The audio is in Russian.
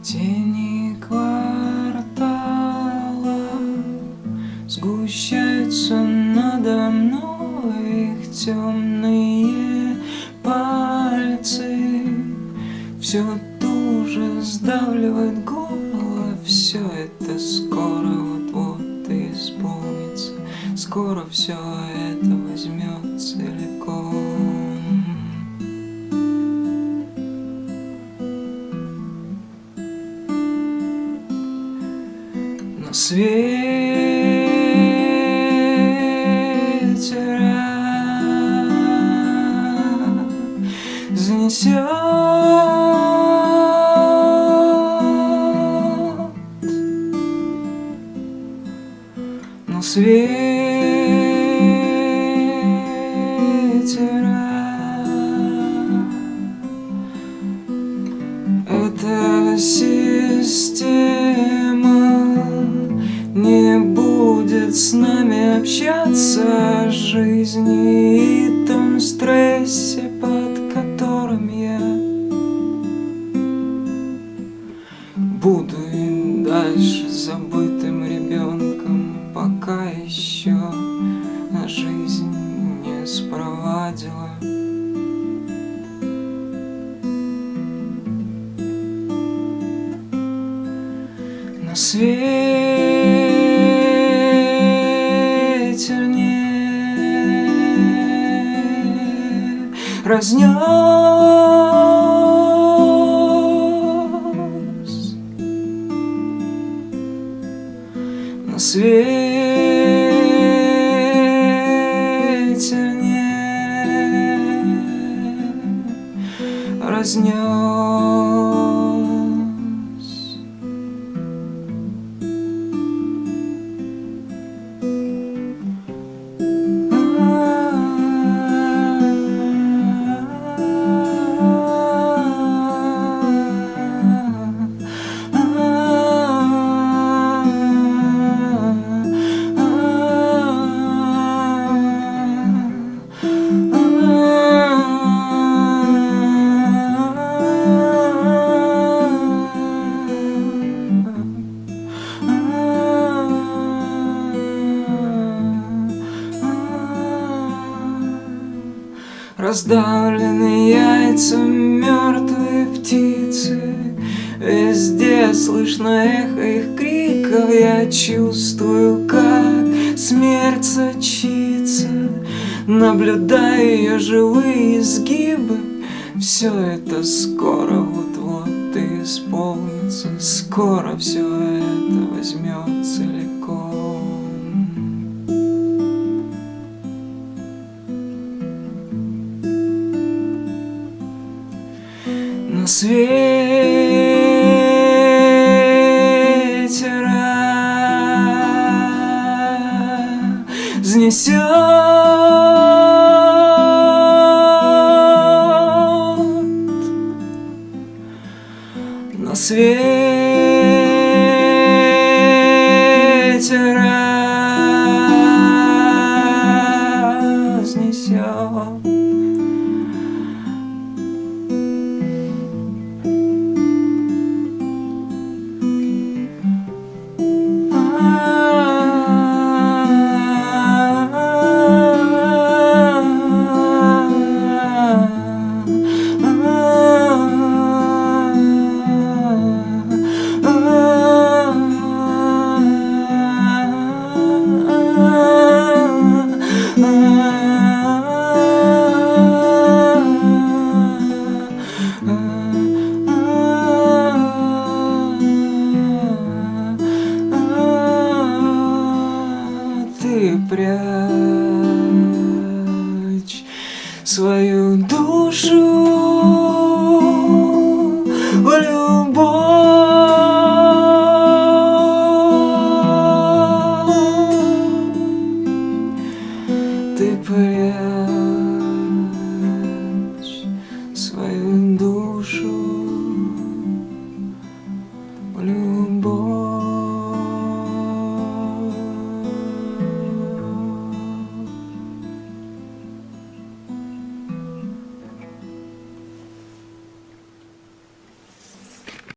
Тени квартала сгущаются надо мной, их темные пальцы все туже сдавливает горло. Все это скоро вот-вот и исполнится, скоро все это возьмет целиком. На свете занесет на свете эта система не будет с нами общаться о жизни и том стрессе, под которым я буду и дальше забытым ребенком, пока еще жизнь не спровадила. На свете не разнес на свете не разнес. Раздавленные яйца мертвые птицы, везде слышно эхо их криков. Я чувствую, как смерть сочится, наблюдаю ее живые изгибы. Все это скоро вот-вот и исполнится, скоро все это возьмет целиком. На свете разнесет на свете разнесет. Ты прячь свою душу